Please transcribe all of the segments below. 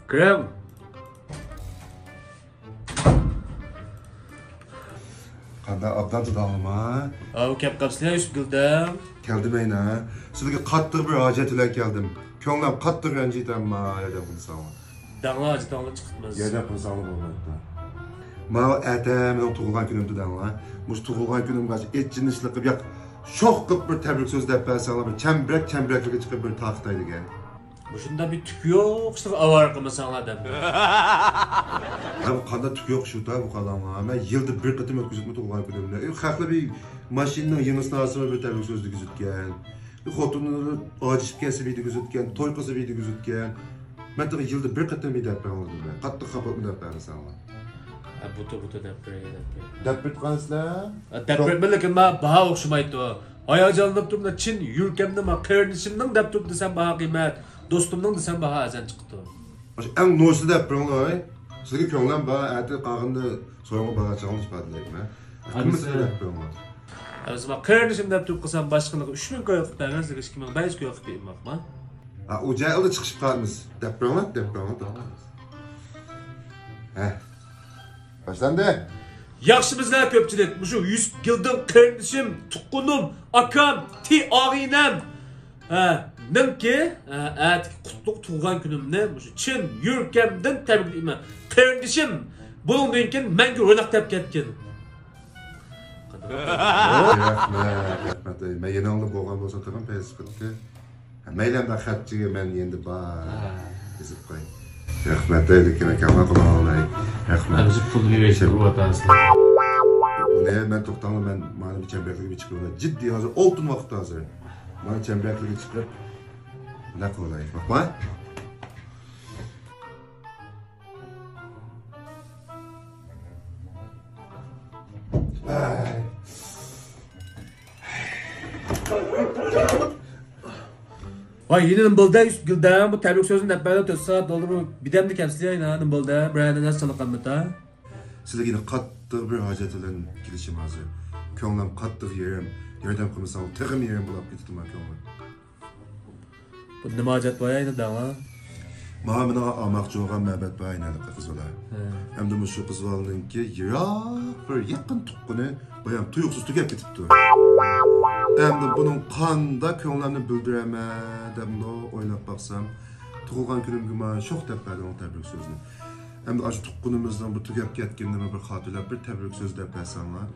Krem. Qanday obdan tudalım ha? Abi kep kapsıya Yusuf Gül'den. Keldim ayna. Sizlarga qattiq bir hojat bilan keldim. Ko'nglim qattiq ranjiyapman, yerdan qilsam. Dağla acı dağla çıkmaz. Yerdan qilsam bo'lmaydi. Mana atamning tug'ilgan kunimda danglar. Mush tug'ilgan kunimga etchinishlik qilib, yo'q, sho'x qilib bir tabrik so'z deb bersanglar, bir chambiraklarga chiqib bir taqtaydigan. Bu şunda bir tük yok, işte avar kılmasanlar da. Bu qanday tuk yo'q shu da bu qadamlar. Men yilda bir qatim o'tkazibman tug'ilgan kunimda. Xalqlar bir mashinaning yenisini bir tabrik so'z degizitgan. Xotinini ojishib kelsa video kuzatgan, to'y qilsa video kuzatgan. Men yilda bir qatim video berdim. Qattiq xafatmi deb bersanlar. Butu dep bereydi. Dep bitqansizlar? Dep bermelekin ma baha o'xshamaydi. Hayajonlanib turibman, chin yurkamda ma qarindishimning deb turib desam baha qiymat, do'stimning desam baha azan chiqdi. Eng no'si deb biringlar. Sizga ko'nglim bor, ati qag'inda so'ng'i baha chaqilish badlayman. Kimisi deb biringlar. Ama qarindishim deb turib qilsam boshqalarga 3000 qo'yib bergan, sizga 2500 qo'yib bermoqman. O joyda chiqib qolamiz. Deb biringlar. Başlandı. Yaxshi bizlar ko'pchilik, shu 100 yildan qarindishim, tuqqanim, akam, og'inam. Nimki, qutlug' tug'ilgan kunimni shu chin yurkamdan tabriklayman. Qarindishim, bundan keyin menga ro'naq tap ketgan. Rahmat. Men yana olib bo'lgan bo'lsa tag'in Facebookda. Maylamda xatchiga men endi bor. Yozib qo'y. Rahmat lekin akama qilolmay. Rahmat. Biz pulni berishib o'tamiz. Buni men to'xtamam, men mana bir chamberlikga chiqib, jiddiy hozir oltin vaqt hozir. Mana chamberlikga chiqib nima qilay? Bakma. Vay yine nımbalda Gülden bu tabrik sözünü hep böyle 4 saat doldurup bir demli kemsiliyor yine nımbalda Brian'ın nasıl çalıkan mı ta? Sizlarga yine qattiq bir hojat bilan kelishim hozir. Ko'nglim qattiq yerdan qilmasam, tig'im yerim bo'lib ketdi men ko'nglim. Bu nima hojat var yine daha? Mana meni olmoqchi bo'lgan mabad bor aynali qizlar. Hamda shu qizlarninki yiroq bir yaqin tuqquni bayon tuyuqsiz tugab ketibdi. Endi buning qanda ko'nglimni bildiraman deb o'ylab baqsam, tug'ilgan kunimga men sho'x deb berdim tabrik so'zni. Endi shu tuqqunimizdan bu tugab ketganini bir xotirlab bir tabrik so'z deb bersanlar,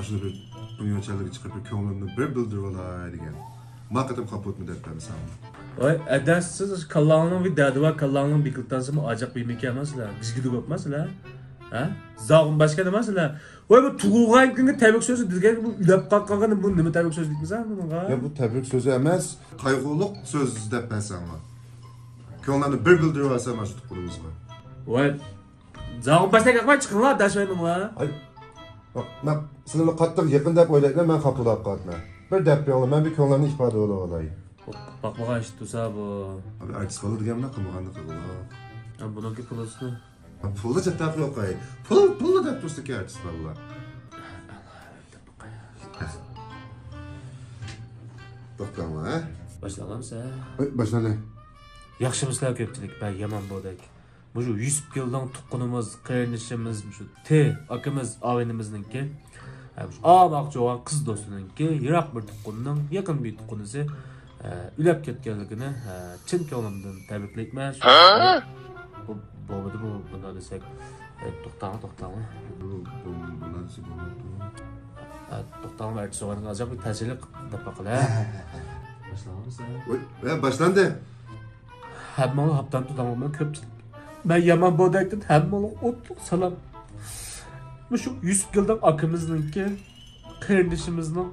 shuni bir dunyochalarga chiqib bir ko'nglimni bir bildirib olay degan. Maqatim qapotmi deb bersan. Vay adasiz kallanın bir derdi var, kallanın bir kıltansı mı acak bir yemek yemezler, gizgidi kopmazlar. Ha? Zağın başka demezler. Vay bu tuğulgan günü tebrik sözü dizgen bu ülep kalkanın bu nime tebrik sözü dikmez ha? Ya bu tebrik sözü emas, qayg'uluq söz deb bersanlar. Ko'nglimni bir bildirib olsam shu tuqqunimizga. Vay zağın başka kalkmay çıkın la daşmayın la. Ay. Bak, men sizlarni qattiq yaqin deb o'ylayman, men xatolab qoldim. Bir deb beraman, men bir ko'nglimni ifoda qila olay. Bakmağa işte tutsa bu. Abi artist bola deganlar qilmaganni qildilar. Ha bununki pulosunu. Pulda chataq yo'q ay. Pulda deb tursa-ki artist bolalar. To'xtama, ha? Başlagamsa. Başladı. Yaxshi mislar ko'pchilik, ben yaman bo'ldik. Bu 100 yildan tuqqunimiz, qarindishimiz, shu akamiz, og'inimizningki, amoqchi bo'lgan qiz do'stiningki, yiroq bir tuqqunning, yaqin bir tuqqunisi ülep ketganligini chin ko'nglimdan tabriklayman. Bu bo'ldi bu bunda desek, to'xtama. To'xtama aytib so'ragan ajab bir ta'sirli deb qilay. Başlamamız ya. Başlandı. Hammalı haptan tutamam ko'pchilik. Ben yaman bo'dakdan hammalı o'tliq salom. Şu 100 yildan akamizningki, qarindishimizning,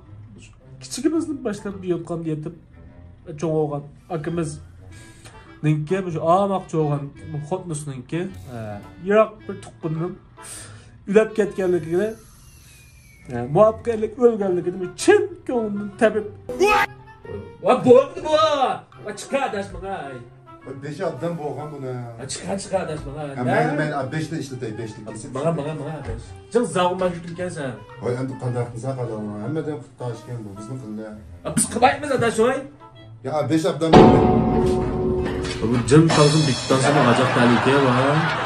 kichigimizdan boshlab yotgan yetib cho'ng bo'lgan akamizningki, shu amoqchi bo'lgan xotinisininki, yiroq bir tuqqunning ulab ketganligini, muvaffaqiyatli o'lganligini chin ko'nglimdan tabib. Va bo'ldi bu. Va chiqar dashmaga. 5 abdan bo'lgan buni. Chiqar dashmaga. Men 5 ta ishlatay, 5lik kesib. Bana. Sen zavma yutulgansan. Voy endi qanday qilsa qadam. Hammadan qutashgan bu bizni qildi. Biz qilmaymiz ada shoy. Ya 5 abdan Bu cım kalsın bir tansını acak tehlikeye var.